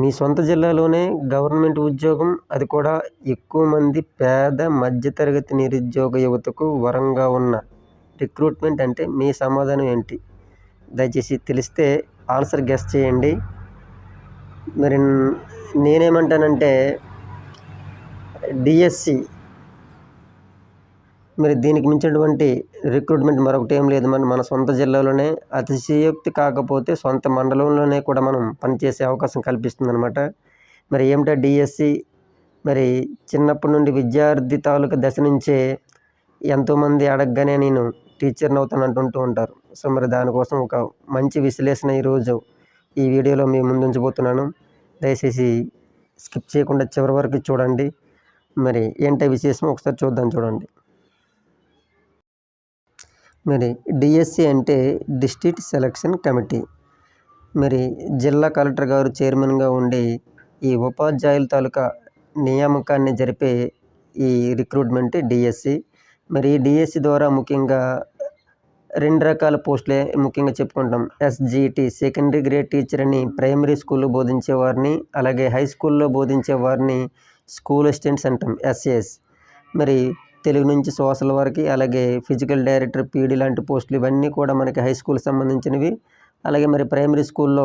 మీ సొంత జిల్లాలోనే గవర్నమెంట్ ఉద్యోగం, అది కూడా ఎక్కువ మంది పేద మధ్యతరగతి నిరుద్యోగ యువతకు వరంగా ఉన్న రిక్రూట్మెంట్ అంటే మీ సమాధానం ఏంటి? దయచేసి తెలిస్తే ఆన్సర్ గెస్ చేయండి. మరి నేనేమంటానంటే డిఎస్సి. మరి దీనికి మించినటువంటి రిక్రూట్మెంట్ మరొకటి ఏం లేదు. మన సొంత జిల్లాలోనే అతిశయోక్తి కాకపోతే సొంత మండలంలోనే కూడా మనం పనిచేసే అవకాశం కల్పిస్తుందన్నమాట. మరి ఏమిటా డిఎస్సి? మరి చిన్నప్పటి నుండి విద్యార్థి తాలూకా దశ నుంచే ఎంతోమంది అడగగానే నేను టీచర్ని అవుతాను అంటుంటూ ఉంటారు. సో మరి దానికోసం ఒక మంచి విశ్లేషణ ఈరోజు ఈ వీడియోలో మీ ముందు ఉంచబోతున్నాను. దయచేసి స్కిప్ చేయకుండా చివరి వరకు చూడండి. మరి ఏంటో విశేషం ఒకసారి చూడండి. మరి డిఎస్సి అంటే డిస్ట్రిక్ట్ సెలక్షన్ కమిటీ. మరి జిల్లా కలెక్టర్ గారు చైర్మన్గా ఉండి ఈ ఉపాధ్యాయుల తాలూకా నియామకాన్ని జరిపే ఈ రిక్రూట్మెంట్ డిఎస్సి. మరి ఈ డిఎస్సి ద్వారా ముఖ్యంగా 2 రకాల పోస్టులే ముఖ్యంగా చెప్పుకుంటాం. ఎస్జిటి సెకండరీ గ్రేడ్ టీచర్ అని ప్రైమరీ స్కూల్లో బోధించే వారిని, అలాగే హై స్కూల్లో బోధించే వారిని స్కూల్ అసిస్టెంట్స్ అంటాం, ఎస్ఏఎస్. మరి తెలుగు నుంచి సోషల్ వరకు, అలాగే ఫిజికల్ డైరెక్టర్, పీడీ లాంటి పోస్టులు ఇవన్నీ కూడా మనకి హై స్కూల్ సంబంధించినవి. అలాగే మరి ప్రైమరీ స్కూల్లో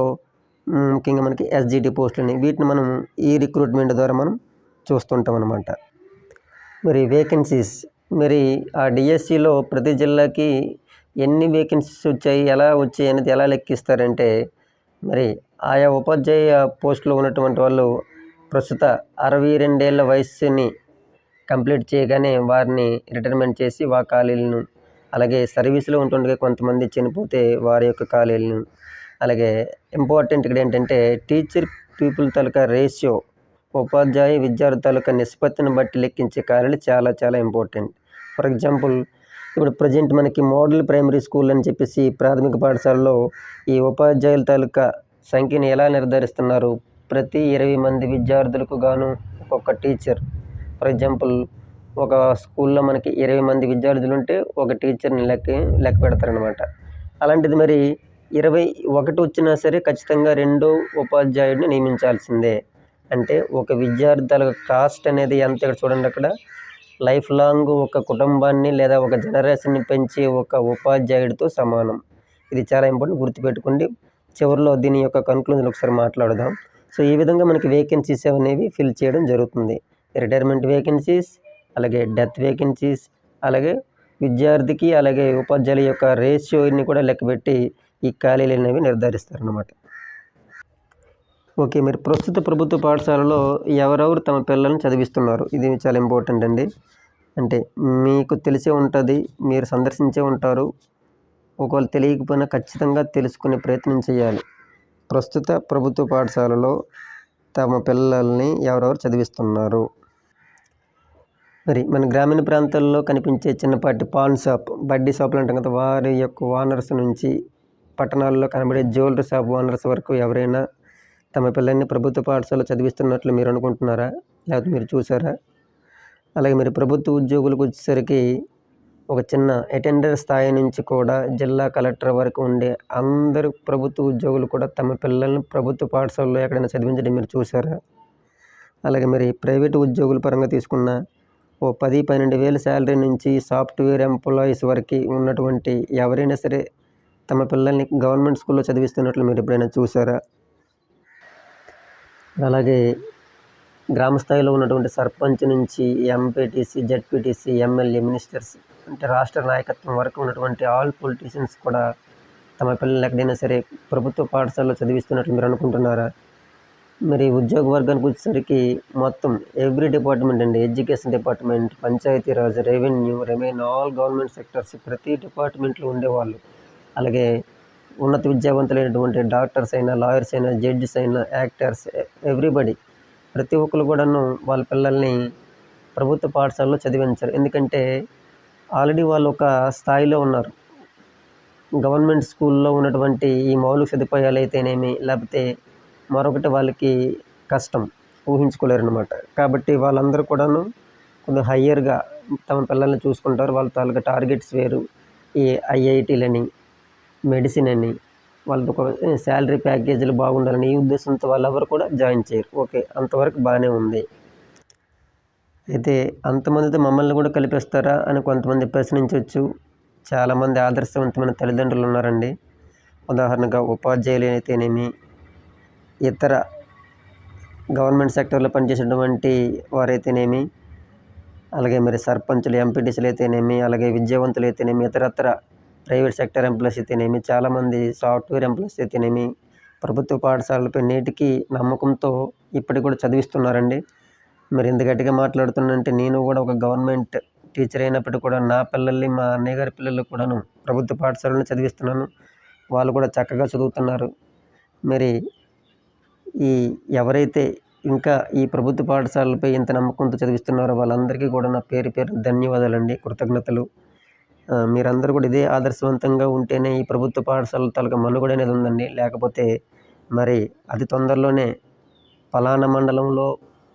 ముఖ్యంగా మనకి ఎస్జిటి పోస్టులని, వీటిని మనం ఈ రిక్రూట్మెంట్ ద్వారా మనం చూస్తుంటాం అన్నమాట. మరి వేకెన్సీస్, మరి ఆ డిఎస్సిలో ప్రతి జిల్లాకి ఎన్ని వేకెన్సీస్ వచ్చాయి, ఎలా వచ్చాయి అనేది ఎలా లెక్కిస్తారంటే, మరి ఆయా ఉపాధ్యాయ పోస్టులో ఉన్నటువంటి వాళ్ళు ప్రస్తుత 62 ఏళ్ల వయస్సుని కంప్లీట్ చేయగానే వారిని రిటైర్మెంట్ చేసి ఖాళీలను, అలాగే సర్వీస్లో ఉంటుండగా కొంతమంది చనిపోతే వారి యొక్క ఖాళీలను, అలాగే ఇంపార్టెంట్ ఇక్కడ ఏంటంటే టీచర్ పీపుల్ తాలూకా రేషియో, ఉపాధ్యాయ విద్యార్థి తాలూకా నిష్పత్తిని బట్టి లెక్కించే ఖాళీలు చాలా చాలా ఇంపార్టెంట్. ఫర్ ఎగ్జాంపుల్ ఇప్పుడు ప్రజెంట్ మనకి మోడల్ ప్రైమరీ స్కూల్ అని చెప్పేసి ప్రాథమిక పాఠశాలలో ఈ ఉపాధ్యాయుల తాలూకా సంఖ్యని ఎలా నిర్ధారిస్తున్నారు? ప్రతి 20 మంది విద్యార్థులకు గాను ఒక్కొక్క టీచర్. ఫర్ ఎగ్జాంపుల్ ఒక స్కూల్లో మనకి 20 మంది విద్యార్థులు ఉంటే ఒక టీచర్ని లెక్క పెడతారనమాట. అలాంటిది మరి 21 వచ్చినా సరే ఖచ్చితంగా 2వ ఉపాధ్యాయుడిని నియమించాల్సిందే. అంటే ఒక విద్యార్థుల కాస్ట్ అనేది ఎంత ఇక్కడ చూడండి. అక్కడ లైఫ్ లాంగ్ ఒక కుటుంబాన్ని లేదా ఒక జనరేషన్ని పెంచే ఒక ఉపాధ్యాయుడితో సమానం. ఇది చాలా ఇంపార్టెంట్, గుర్తుపెట్టుకోండి. చివరిలో దీని యొక్క కన్క్లూజన్ ఒకసారి మాట్లాడదాం. సో ఈ విధంగా మనకి వేకెన్సీస్ అనేవి ఫిల్ చేయడం జరుగుతుంది. రిటైర్మెంట్ వేకెన్సీస్, అలాగే డెత్ వేకెన్సీస్, అలాగే విద్యార్థికి అలాగే ఉపాధ్యాయుల యొక్క రేషియోని కూడా లెక్కబెట్టి ఈ ఖాళీలు అనేవి నిర్ధారిస్తారన్నమాట. ఓకే, మరి ప్రస్తుత ప్రభుత్వ పాఠశాలలో ఎవరెవరు తమ పిల్లల్ని చదివిస్తున్నారు? ఇది చాలా ఇంపార్టెంట్ అండి. అంటే మీకు తెలిసే ఉంటుంది, మీరు సందర్శించే ఉంటారు. ఒకవేళ తెలియకపోయినా ఖచ్చితంగా తెలుసుకునే ప్రయత్నం చేయాలి. ప్రస్తుత ప్రభుత్వ పాఠశాలలో తమ పిల్లల్ని ఎవరెవరు చదివిస్తున్నారు? మరి మన గ్రామీణ ప్రాంతాల్లో కనిపించే చిన్నపాటి పాన్ షాప్, బడ్డీ షాపులు అంటాం కదా, వారి యొక్క ఓనర్స్ నుంచి పట్టణాల్లో కనబడే జ్యువెలరీ షాప్ ఓనర్స్ వరకు ఎవరైనా తమ పిల్లల్ని ప్రభుత్వ పాఠశాలలో చదివిస్తున్నట్లు మీరు అనుకుంటున్నారా? లేకపోతే మీరు చూసారా? అలాగే మీరు ప్రభుత్వ ఉద్యోగులకు వచ్చేసరికి ఒక చిన్న అటెండర్ స్థాయి నుంచి కూడా జిల్లా కలెక్టర్ వరకు ఉండే అందరు ప్రభుత్వ ఉద్యోగులు కూడా తమ పిల్లల్ని ప్రభుత్వ పాఠశాలలో ఎక్కడైనా చదివించడం మీరు చూసారా? అలాగే మరి ప్రైవేటు ఉద్యోగుల పరంగా తీసుకున్న ఓ 10-12 వేల శాలరీ నుంచి సాఫ్ట్వేర్ ఎంప్లాయీస్ వరకు ఉన్నటువంటి ఎవరైనా సరే తమ పిల్లల్ని గవర్నమెంట్ స్కూల్లో చదివిస్తున్నట్లు మీరు ఎప్పుడైనా చూసారా? అలాగే గ్రామ స్థాయిలో ఉన్నటువంటి సర్పంచ్ నుంచి ఎంపీటీసీ, జడ్పీటీసీ, ఎమ్మెల్యే, మినిస్టర్స్ అంటే రాష్ట్ర నాయకత్వం వరకు ఉన్నటువంటి ఆల్ పొలిటీషియన్స్ కూడా తమ పిల్లలు ఎక్కడైనా సరే ప్రభుత్వ పాఠశాలలో చదివిస్తున్నట్లు మీరు అనుకుంటున్నారా? మరి ఉద్యోగ వర్గానికి వచ్చేసరికి మొత్తం ఎవ్రీ డిపార్ట్మెంట్ అండి, education department, Panchayati Raj, revenue, all government sectors, ప్రతి డిపార్ట్మెంట్లో ఉండేవాళ్ళు, అలాగే ఉన్నత విద్యావంతులైనటువంటి డాక్టర్స్ అయినా, లాయర్స్ అయినా, జడ్జెస్ అయినా, యాక్టర్స్, ఎవ్రీబడి, ప్రతి ఒక్కరు కూడాను వాళ్ళ పిల్లల్ని ప్రభుత్వ పాఠశాలలో చదివించారు. ఎందుకంటే ఆల్రెడీ వాళ్ళు ఒక స్థాయిలో ఉన్నారు. గవర్నమెంట్ స్కూల్లో ఉన్నటువంటి ఈ మౌలిక సదుపాయాలు అయితేనేమి, లేకపోతే మరొకటి వాళ్ళకి కష్టం, ఊహించుకోలేరు అనమాట. కాబట్టి వాళ్ళందరూ కూడాను కొంచెం హయ్యర్గా తమ పిల్లల్ని చూసుకుంటారు. వాళ్ళ తాలూకా టార్గెట్స్ వేరు. ఈ ఐఐటీలని, మెడిసిన్ అని, వాళ్ళది ఒక శాలరీ ప్యాకేజీలు బాగుండాలని ఈ ఉద్దేశంతో వాళ్ళెవరు కూడా జాయిన్ చేయరు. ఓకే, అంతవరకు బాగానే ఉంది. అయితే అంతమందితో మమ్మల్ని కూడా కలిపేస్తారా అని కొంతమంది ప్రశ్నించవచ్చు. చాలామంది ఆదర్శవంతమైన తల్లిదండ్రులు ఉన్నారండి. ఉదాహరణగా ఉపాధ్యాయులు అయితేనేమి, ఇతర గవర్నమెంట్ సెక్టర్లో పనిచేసేటువంటి వారైతేనేమి, అలాగే మరి సర్పంచులు, ఎంపీటీసీలు అయితేనేమి, అలాగే విద్యావంతులు అయితేనేమి, ఇతరత్ర ప్రైవేట్ సెక్టర్ ఎంప్లాయీస్ అయితేనేమి, చాలామంది సాఫ్ట్వేర్ ఎంప్లాయీస్ అయితేనేమి ప్రభుత్వ పాఠశాలలపై నేటికి నమ్మకంతో ఇప్పటికి కూడా చదివిస్తున్నారండి. మరి ఇంత గట్టిగా మాట్లాడుతున్నానంటే నేను కూడా ఒక గవర్నమెంట్ టీచర్ అయినప్పటికీ కూడా నా పిల్లల్ని, మా అన్నయ్య గారి పిల్లలు కూడాను ప్రభుత్వ పాఠశాలలో చదివిస్తున్నాను. వాళ్ళు కూడా చక్కగా చదువుతున్నారు. మరి ఎవరైతే ఇంకా ఈ ప్రభుత్వ పాఠశాలలపై ఇంత నమ్మకంతో చదివిస్తున్నారో వాళ్ళందరికీ కూడా నా పేరు ధన్యవాదాలండి, కృతజ్ఞతలు. మీరందరూ కూడా ఇదే ఆదర్శవంతంగా ఉంటేనే ఈ ప్రభుత్వ పాఠశాలల తాలూకా మనుగడ అనేది ఉందండి. లేకపోతే మరి అతి తొందరలోనే పలానా మండలంలో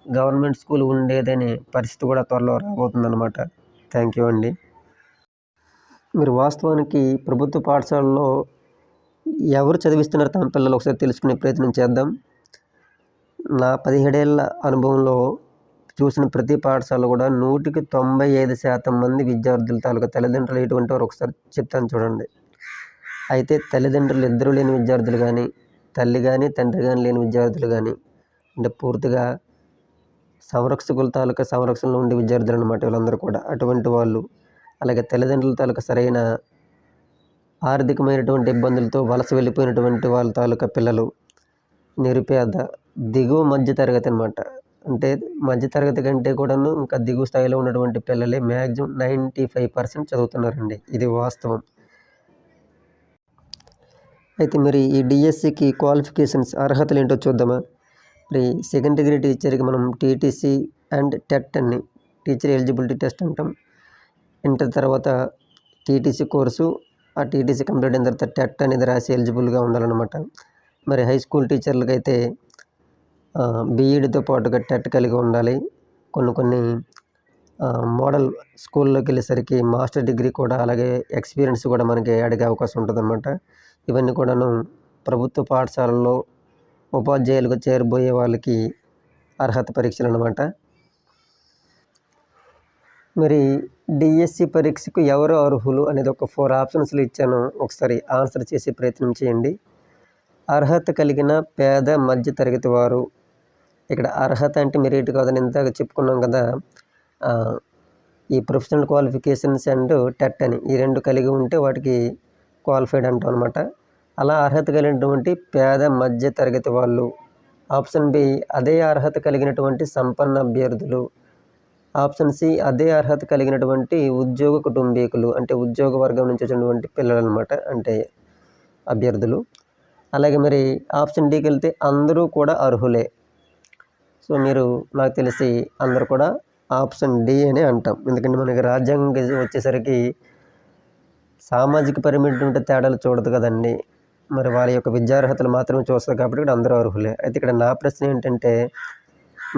గవర్నమెంట్ స్కూల్ ఉండేదనే పరిస్థితి కూడా త్వరలో రాబోతుందన్నమాట. థ్యాంక్ యూ అండి. మీరు వాస్తవానికి ప్రభుత్వ పాఠశాలలో ఎవరు చదివిస్తున్నారు తమ పిల్లలు ఒకసారి తెలుసుకునే ప్రయత్నం చేద్దాం. నా 17 ఏళ్ల అనుభవంలో చూసిన ప్రతి పాఠశాల కూడా 100కి 95% మంది విద్యార్థుల తాలూకా తల్లిదండ్రులు ఎటువంటి వారు ఒకసారి చెప్తాను చూడండి. అయితే తల్లిదండ్రులు ఇద్దరు లేని విద్యార్థులు కానీ, తల్లి కానీ తండ్రి కానీ లేని విద్యార్థులు కానీ, అంటే పూర్తిగా సంరక్షకుల తాలూకా సంరక్షణలో ఉండే విద్యార్థులు అన్నమాట వీళ్ళందరూ కూడా. అటువంటి వాళ్ళు, అలాగే తల్లిదండ్రుల తాలూకా సరైన ఆర్థికమైనటువంటి ఇబ్బందులతో వలస వెళ్ళిపోయినటువంటి వాళ్ళ తాలూకా పిల్లలు, నిరుపేద, దిగువ మధ్య తరగతి అనమాట. అంటే మధ్య తరగతి కంటే కూడాను ఇంకా దిగువ స్థాయిలో ఉన్నటువంటి పిల్లలే మ్యాక్సిమం 95% చదువుతున్నారండి. ఇది వాస్తవం. అయితే మరి ఈ డిఎస్సికి క్వాలిఫికేషన్స్ అర్హతలు ఏంటో చూద్దామా. మరి సెకండ్ డిగ్రీ టీచర్కి మనం టీటీసీ అండ్ టెట్ అని, టీచర్ ఎలిజిబిలిటీ టెస్ట్ అంటాం. ఇంటర్ తర్వాత టీటీసీ కోర్సు, ఆ టీటీసీ కంప్లీట్ అయిన తర్వాత టెట్ అనేది రాసి ఎలిజిబుల్గా ఉండాలన్నమాట. మరి హై స్కూల్ టీచర్లకు అయితే బీఈడితో పాటుగా టెట్ కలిగి ఉండాలి. కొన్ని మోడల్ స్కూల్లోకి వెళ్ళేసరికి మాస్టర్ డిగ్రీ కూడా, అలాగే ఎక్స్పీరియన్స్ కూడా మనకి అడిగే అవకాశం ఉంటుందన్నమాట. ఇవన్నీ కూడాను ప్రభుత్వ పాఠశాలల్లో ఉపాధ్యాయులుగా చేరబోయే వాళ్ళకి అర్హత పరీక్షలు అన్నమాట. మరి డిఎస్సి పరీక్షకు ఎవరు అర్హులు అనేది ఒక 4 ఆప్షన్స్లు ఇచ్చాను. ఒకసారి ఆన్సర్ చేసే ప్రయత్నం చేయండి. అర్హత కలిగిన పేద మధ్య తరగతి వారు. ఇక్కడ అర్హత అంటే మెరిట్ కాదని ఇందాక చెప్పుకున్నాం కదా. ఈ ప్రొఫెషనల్ క్వాలిఫికేషన్స్ అండ్ టెట్ అని ఈ రెండు కలిగి ఉంటే వాటికి క్వాలిఫైడ్ అంటాం అనమాట. అలా అర్హత కలిగినటువంటి పేద మధ్య తరగతి వాళ్ళు. ఆప్షన్ బి అదే అర్హత కలిగినటువంటి సంపన్న అభ్యర్థులు. ఆప్షన్ సి అదే అర్హత కలిగినటువంటి ఉద్యోగ కుటుంబీకులు, అంటే ఉద్యోగ వర్గం నుంచి వచ్చినటువంటి పిల్లలు అనమాట, అంటే అభ్యర్థులు. అలాగే మరి ఆప్షన్ డికి వెళ్తే అందరూ కూడా అర్హులే. సో మీరు నాకు తెలిసి అందరూ కూడా ఆప్షన్ డి అని అంటాం. ఎందుకంటే మనకి రాజ్యాంగం వచ్చేసరికి సామాజిక పరిమితి ఉంటే తేడాలు చూడదు కదండి. మరి వాళ్ళ యొక్క విద్యార్హతలు మాత్రమే చూస్తారు కాబట్టి ఇక్కడ అందరూ అర్హులే. అయితే ఇక్కడ నా ప్రశ్న ఏంటంటే,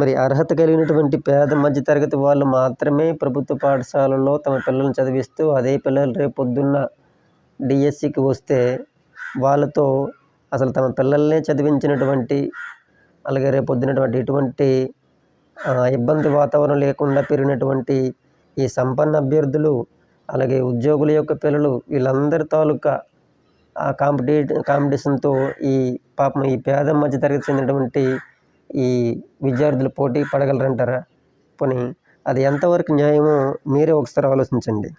మరి అర్హత కలిగినటువంటి పేద మధ్య తరగతి వాళ్ళు మాత్రమే ప్రభుత్వ పాఠశాలలో తమ పిల్లల్ని చదివిస్తూ అదే పిల్లలు రేపు పొద్దున్న డిఎస్సికి వస్తే వాళ్ళతో అసలు తమ పిల్లల్నే చదివించినటువంటి, అలాగే రేపు పొద్దునటువంటి ఎటువంటి ఇబ్బంది వాతావరణం లేకుండా పెరిగినటువంటి ఈ సంపన్న అభ్యర్థులు, అలాగే ఉద్యోగుల యొక్క పిల్లలు, వీళ్ళందరి తాలూకా ఆ కాంపిటీషన్తో ఈ పాపం ఈ పేద మధ్య తరగతి చెందినటువంటి ఈ విద్యార్థులు పోటీ పడగలరంటారా? పోనీ అది ఎంతవరకు న్యాయమో మీరే ఒకసారి ఆలోచించండి.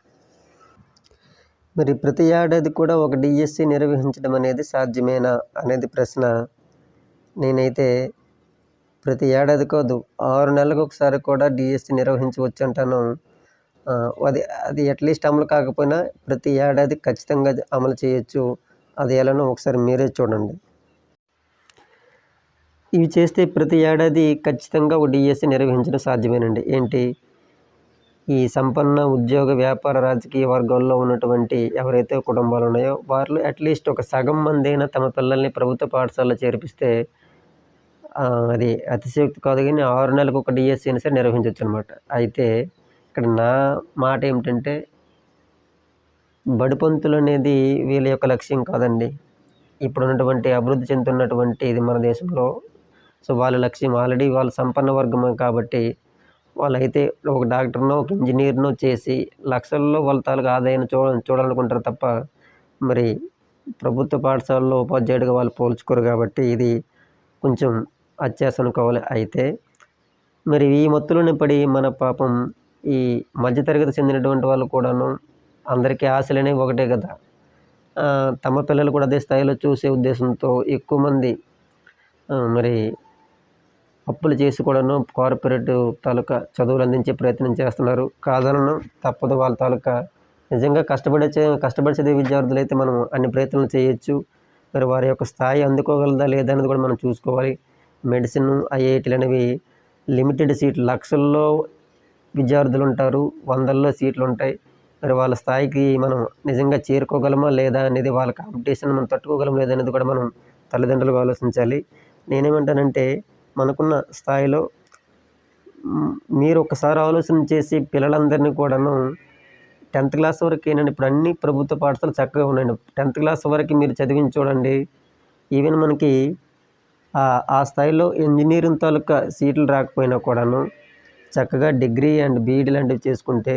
మరి ప్రతి ఏడాది కూడా ఒక డిఎస్సి నిర్వహించడం అనేది సాధ్యమేనా అనేది ప్రశ్న. నేనైతే ప్రతి ఏడాది కాదు, 6 నెలలకు ఒకసారి కూడా డిఎస్సి నిర్వహించవచ్చు అంటాను. అది అట్లీస్ట్ అమలు కాకపోయినా ప్రతి ఏడాది ఖచ్చితంగా అమలు చేయొచ్చు. అది ఎలానో ఒకసారి మీరే చూడండి. ఇవి చేస్తే ప్రతి ఏడాది ఖచ్చితంగా ఒక డిఎస్సి నిర్వహించడం సాధ్యమేనండి. ఏంటి, ఈ సంపన్న ఉద్యోగ వ్యాపార రాజకీయ వర్గాల్లో ఉన్నటువంటి ఎవరైతే కుటుంబాలు ఉన్నాయో వారిలో అట్లీస్ట్ ఒక సగం మంది అయినా తమ పిల్లల్ని ప్రభుత్వ పాఠశాలలో చేర్పిస్తే అది అతిశయోక్తి కాదు, కానీ 6 నెలలకు ఒక డిఎస్సి అయినా సరే నిర్వహించవచ్చు అనమాట. అయితే ఇక్కడ నా మాట ఏమిటంటే, బడిపంతులు అనేది వీళ్ళ యొక్క లక్ష్యం కాదండి. ఇప్పుడున్నటువంటి అభివృద్ధి చెందుతున్నటువంటి ఇది మన దేశంలో. సో వాళ్ళ లక్ష్యం ఆల్రెడీ వాళ్ళు సంపన్న వర్గమే కాబట్టి వాళ్ళైతే ఒక డాక్టర్నో ఒక ఇంజనీర్నో చేసి లక్షల్లో వాళ్ళ తాలూకు ఆదాయాన్ని చూడాలనుకుంటారు తప్ప మరి ప్రభుత్వ పాఠశాలలో ఉపాధ్యాయుడిగా వాళ్ళు పోల్చుకోరు కాబట్టి ఇది కొంచెం అత్యాశ అనుకోవాలి. అయితే మరి ఈ మత్తులోనే పడి మన పాపం ఈ మధ్యతరగతి చెందినటువంటి వాళ్ళు కూడాను అందరికీ ఆశలు అనేవి ఒకటే కదా, తమ పిల్లలు కూడా అదే స్థాయిలో చూసే ఉద్దేశంతో ఎక్కువ మంది మరి అప్పులు చేసి కూడాను కార్పొరేట్ తాలూకా చదువులు అందించే ప్రయత్నం చేస్తున్నారు. కాదనను తప్పదు. వాళ్ళ తాలూకా నిజంగా కష్టపడి చదివే విద్యార్థులు అయితే మనం అన్ని ప్రయత్నాలు చేయొచ్చు. మరి వారి యొక్క స్థాయి అందుకోగలదా లేదా అనేది కూడా మనం చూసుకోవాలి. మెడిసిన్, ఐఐటీలు అనేవి లిమిటెడ్ సీట్లు, లక్షల్లో విద్యార్థులు ఉంటారు, వందల్లో సీట్లు ఉంటాయి. మరి వాళ్ళ స్థాయికి మనం నిజంగా చేరుకోగలమా లేదా అనేది, వాళ్ళ కాంపిటీషన్ మనం తట్టుకోగలం లేదా అనేది కూడా మనం తల్లిదండ్రులుగా ఆలోచించాలి. నేనేమంటానంటే మనకున్న స్థాయిలో మీరు ఒకసారి ఆలోచన చేసి పిల్లలందరినీ కూడాను 10th క్లాస్ వరకు ఏంటంటే ఇప్పుడు అన్ని ప్రభుత్వ పాఠశాలలు చక్కగా ఉన్నాయండి. 10th క్లాస్ వరకు మీరు చదివించి చూడండి. ఈవెన్ మనకి ఆ స్థాయిలో ఇంజనీరింగ్ తాలూకా సీట్లు రాకపోయినా కూడాను చక్కగా డిగ్రీ అండ్ బీఈడీ లాంటివి చేసుకుంటే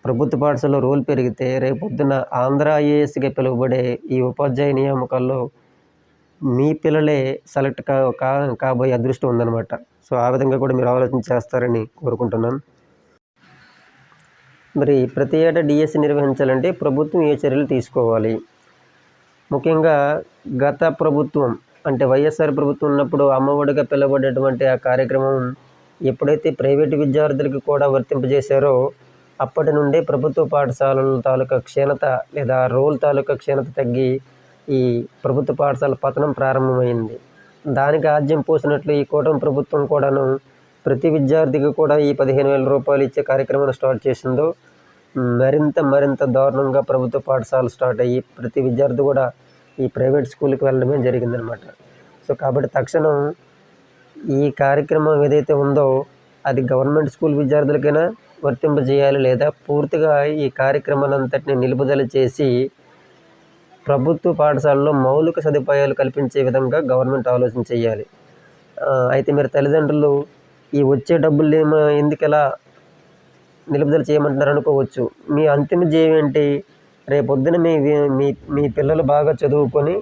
ప్రభుత్వ పాఠశాలలో రోల్ పెరిగితే రేపొద్దున ఆంధ్ర ఐఏఎస్గా పిలువబడే ఈ ఉపాధ్యాయ నియామకాల్లో మీ పిల్లలే సెలెక్ట్ కాబోయే అదృష్టం ఉందన్నమాట. సో ఆ విధంగా కూడా మీరు ఆలోచన చేస్తారని కోరుకుంటున్నాను. మరి ప్రతి ఏటా డిఎస్సి నిర్వహించాలంటే ప్రభుత్వం ఏ చర్యలు తీసుకోవాలి? ముఖ్యంగా గత ప్రభుత్వం అంటే వైఎస్ఆర్ ప్రభుత్వం ఉన్నప్పుడు అమ్మఒడిగా పిలువబడేటువంటి ఆ కార్యక్రమం ఎప్పుడైతే ప్రైవేటు విద్యార్థులకి కూడా వర్తింపజేశారో అప్పటి నుండే ప్రభుత్వ పాఠశాలల తాలూకా క్షీణత లేదా రోల్ తాలూకా క్షీణత తగ్గి ఈ ప్రభుత్వ పాఠశాల పతనం ప్రారంభమైంది. దానికి ఆద్యం పోసినట్లు ఈ కూటమి ప్రభుత్వం కూడాను ప్రతి విద్యార్థికి కూడా ఈ 15,000 రూపాయలు ఇచ్చే కార్యక్రమాన్ని స్టార్ట్ చేసిందో మరింత దారుణంగా ప్రభుత్వ పాఠశాలలు స్టార్ట్ అయ్యి ప్రతి విద్యార్థి కూడా ఈ ప్రైవేట్ స్కూల్కి వెళ్ళడమే జరిగిందనమాట. సో కాబట్టి తక్షణం ఈ కార్యక్రమం ఏదైతే ఉందో అది గవర్నమెంట్ స్కూల్ విద్యార్థులకైనా వర్తింపజేయాలి, లేదా పూర్తిగా ఈ కార్యక్రమాన్ని అంతటిని నిలుపుదల చేసి ప్రభుత్వ పాఠశాలలో మౌలిక సదుపాయాలు కల్పించే విధంగా గవర్నమెంట్ ఆలోచన చేయాలి. అయితే మీరు తల్లిదండ్రులు ఈ వచ్చే డబ్బులు ఎందుకు ఎలా నిలుపుదల చేయమంటున్నారు అనుకోవచ్చు. మీ అంతిమ ధ్యేయం ఏంటి? రేపొద్దున మీ పిల్లలు బాగా చదువుకొని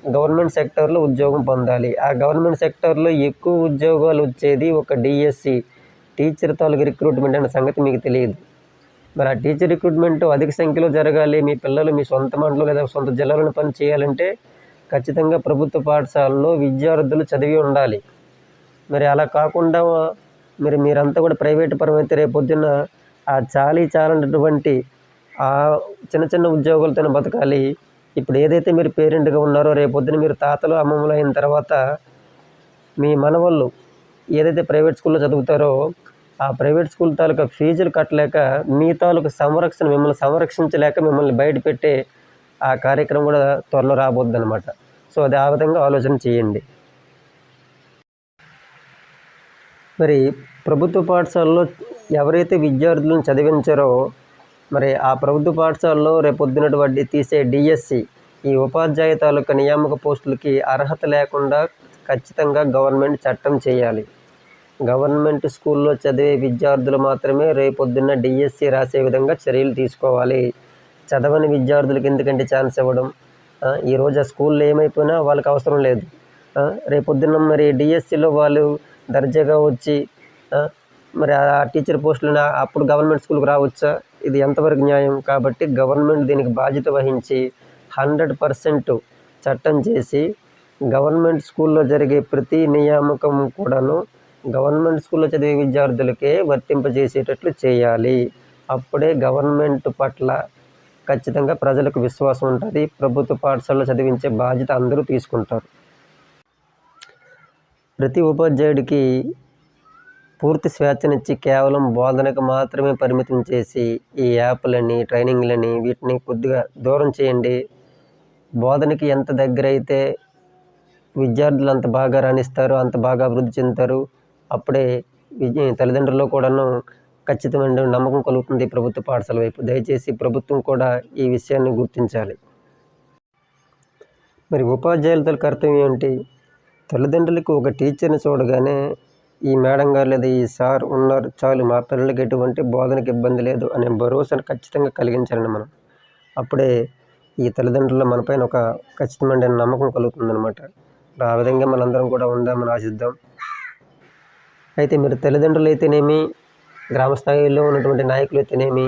గవర్నమెంట్ సెక్టార్లో ఉద్యోగం పొందాలి. ఆ గవర్నమెంట్ సెక్టార్లో ఎక్కువ ఉద్యోగాలు వచ్చేది ఒక డిఎస్సి టీచర్ తాలూకు రిక్రూట్మెంట్ అనే సంగతి మీకు తెలియదు. మరి ఆ టీచర్ రిక్రూట్మెంట్ అధిక సంఖ్యలో జరగాలి, మీ పిల్లలు మీ సొంత మండలం లేదా సొంత జిల్లాలోని పని చేయాలంటే ఖచ్చితంగా ప్రభుత్వ పాఠశాలలో విద్యార్థులు చదివి ఉండాలి. మరి అలా కాకుండా మీరంతా కూడా ప్రైవేటు పరమైతే రేపొద్దున ఆ చాలనటువంటి ఆ చిన్న ఉద్యోగాలతో బతకాలి. ఇప్పుడు ఏదైతే మీరు పేరెంట్గా ఉన్నారో రేపొద్దున మీరు తాతలు అమ్మమ్మలు అయిన తర్వాత మీ మనవళ్ళు ఏదైతే ప్రైవేట్ స్కూల్లో చదువుతారో ఆ ప్రైవేట్ స్కూల్ తాలూకా ఫీజులు కట్టలేక మీ తాలూకు మిమ్మల్ని సంరక్షించలేక మిమ్మల్ని బయట పెట్టే ఆ కార్యక్రమం కూడా త్వరలో రాబోద్ది అనమాట. సో అది ఆ విధంగా ఆలోచన చేయండి. మరి ప్రభుత్వ పాఠశాలలో ఎవరైతే విద్యార్థులను చదివించారో మరి ఆ ప్రభుత్వ పాఠశాలలో రేపొద్దునటువంటి తీసే డిఎస్సి ఈ ఉపాధ్యాయ తాలూకా నియామక పోస్టులకి అర్హత లేకుండా ఖచ్చితంగా గవర్నమెంట్ చట్టం చేయాలి. గవర్నమెంట్ స్కూల్లో చదివే విద్యార్థులు మాత్రమే రేపొద్దున్న డిఎస్సి రాసే విధంగా చర్యలు తీసుకోవాలి. చదవని విద్యార్థులకి ఎందుకంటే ఛాన్స్ ఇవ్వడం? ఈరోజు ఆ స్కూల్లో ఏమైపోయినా వాళ్ళకి అవసరం లేదు. రేపొద్దున్న మరి డిఎస్సిలో వాళ్ళు దర్జాగా వచ్చి మరి ఆ టీచర్ పోస్టులను అప్పుడు గవర్నమెంట్ స్కూల్కి రావచ్చా? ఇది ఎంతవరకు న్యాయం? కాబట్టి గవర్నమెంట్ దీనికి బాధ్యత వహించి 100% చట్టం చేసి గవర్నమెంట్ స్కూల్లో జరిగే ప్రతి నియామకం కూడాను గవర్నమెంట్ స్కూల్లో చదివే విద్యార్థులకే వర్తింపజేసేటట్లు చేయాలి. అప్పుడే గవర్నమెంట్ పట్ల ఖచ్చితంగా ప్రజలకు విశ్వాసం ఉంటుంది. ప్రభుత్వ పాఠశాలలో చదివించే బాధ్యత అందరూ తీసుకుంటారు. ప్రతి ఉపాధ్యాయుడికి పూర్తి స్వేచ్ఛనిచ్చి కేవలం బోధనకు మాత్రమే పరిమితం చేసి ఈ యాప్లని ట్రైనింగ్లని వీటిని కొద్దిగా దూరం చేయండి. బోధనకి ఎంత దగ్గర అయితే విద్యార్థులు అంత బాగా రాణిస్తారు, అంత బాగా అభివృద్ధి చెందుతారు. అప్పుడే తల్లిదండ్రుల్లో కూడాను ఖచ్చితమైన నమ్మకం కలుగుతుంది ప్రభుత్వ పాఠశాల వైపు. దయచేసి ప్రభుత్వం కూడా ఈ విషయాన్ని గుర్తించాలి. మరి ఉపాధ్యాయుల కర్తవ్యం ఏంటి? తల్లిదండ్రులకు ఒక టీచర్ని చూడగానే ఈ మేడం గారు లేదా ఈ సార్ ఉన్నారు చాలు, మా పిల్లలకి ఎటువంటి బోధనకి ఇబ్బంది లేదు అనే భరోసాను ఖచ్చితంగా కలిగించాలండి మనం. అప్పుడే ఈ తల్లిదండ్రుల్లో మనపైన ఒక ఖచ్చితమైన నమ్మకం కలుగుతుందన్నమాట. ఆ విధంగా మనందరం కూడా ఉందామని ఆశిద్దాం. అయితే మీరు తల్లిదండ్రులు అయితేనేమి, గ్రామ స్థాయిలో ఉన్నటువంటి నాయకులు అయితేనేమి,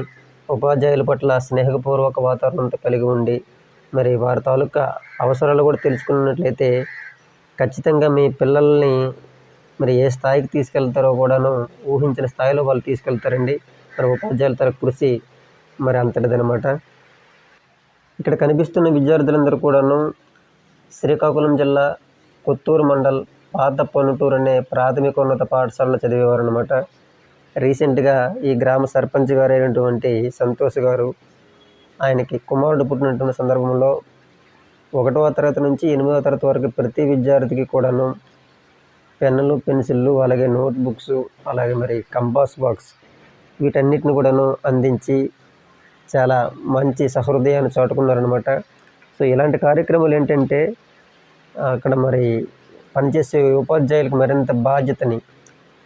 ఉపాధ్యాయుల పట్ల స్నేహపూర్వక వాతావరణంతో కలిగి ఉండి, మరి వారి తాలూకా అవసరాలు కూడా తెలుసుకున్నట్లయితే ఖచ్చితంగా మీ పిల్లల్ని మరి ఏ స్థాయికి తీసుకెళ్తారో కూడాను ఊహించిన స్థాయిలో వాళ్ళు తీసుకెళ్తారండి. మరి ఉపాధ్యాయుల కృషి మరి అంతటిదనమాట. ఇక్కడ కనిపిస్తున్న విద్యార్థులందరూ కూడాను శ్రీకాకుళం జిల్లా కొత్తూరు మండల్ పాత పొనుటూరు అనే ప్రాథమికోన్నత పాఠశాలలో చదివేవారు అనమాట. రీసెంట్గా ఈ గ్రామ సర్పంచ్ గారు అయినటువంటి సంతోష్ గారు, ఆయనకి కుమారుడు పుట్టినటువంటి సందర్భంలో 1వ తరగతి నుంచి 8వ తరగతి వరకు ప్రతి విద్యార్థికి కూడాను పెన్నులు, పెన్సిళ్ళు, అలాగే నోట్బుక్స్, అలాగే మరి కంపాస్ బాక్స్ వీటన్నిటిని కూడాను అందించి చాలా మంచి సహృదయాన్ని చాటుకున్నారనమాట. సో ఇలాంటి కార్యక్రమాలు ఏంటంటే అక్కడ మరి పనిచేసే ఉపాధ్యాయులకు మరింత బాధ్యతని,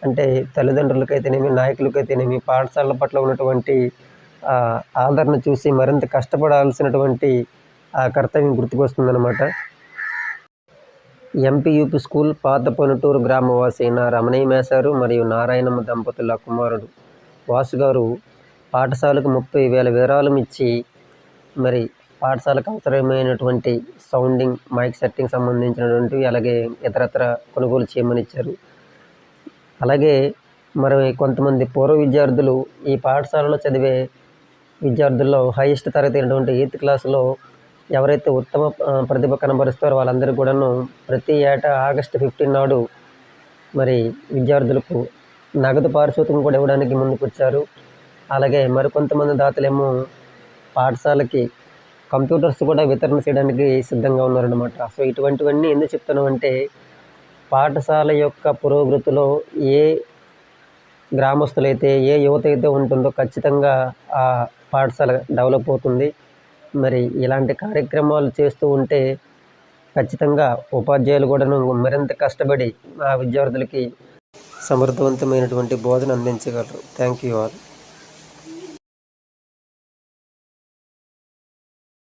అంటే తల్లిదండ్రులకైతేనేమి, నాయకులకైతేనేమి పాఠశాలల పట్ల ఉన్నటువంటి ఆదరణ చూసి మరింత కష్టపడాల్సినటువంటి ఆ కర్తవ్యం గుర్తుకొస్తుందన్నమాట. ఎంపీయూపీ స్కూల్ పాత పొనుటూరు గ్రామవాసి అయిన రమణయ్య మేసారు మరియు నారాయణమ్మ దంపతుల కుమారుడు వాసు గారు పాఠశాలకు 30,000 విరాళం ఇచ్చి మరి పాఠశాలకు అవసరమైనటువంటి సౌండింగ్, మైక్ సెట్టింగ్ సంబంధించినటువంటివి, అలాగే ఇతరత్ర కొనుగోలు చేయమని ఇచ్చారు. అలాగే మరి కొంతమంది పూర్వ విద్యార్థులు ఈ పాఠశాలలో చదివే విద్యార్థుల్లో హైయెస్ట్ తరగతి అయినటువంటి 8th క్లాసులో ఎవరైతే ఉత్తమ ప్రతిభ కనబరుస్తారో వాళ్ళందరూ కూడాను ప్రతి ఏటా ఆగస్టు 15 నాడు మరి విద్యార్థులకు నగదు పారితోషికం కూడా ఇవ్వడానికి ముందుకొచ్చారు. అలాగే మరికొంతమంది దాతలేమో పాఠశాలకి కంప్యూటర్స్ కూడా వితరణ చేయడానికి సిద్ధంగా ఉన్నారన్నమాట. సో ఇటువంటివన్నీ ఎందుకు చెప్తున్నామంటే పాఠశాల యొక్క పురోగతిలో ఏ గ్రామస్తులైతే, ఏ యువత అయితే ఉంటుందో ఖచ్చితంగా ఆ పాఠశాల డెవలప్ అవుతుంది. మరి ఇలాంటి కార్యక్రమాలు చేస్తూ ఉంటే ఖచ్చితంగా ఉపాధ్యాయులు కూడాను మరింత కష్టపడి ఆ విద్యార్థులకి సమర్థవంతమైనటువంటి బోధన అందించగలరు. Thank you all.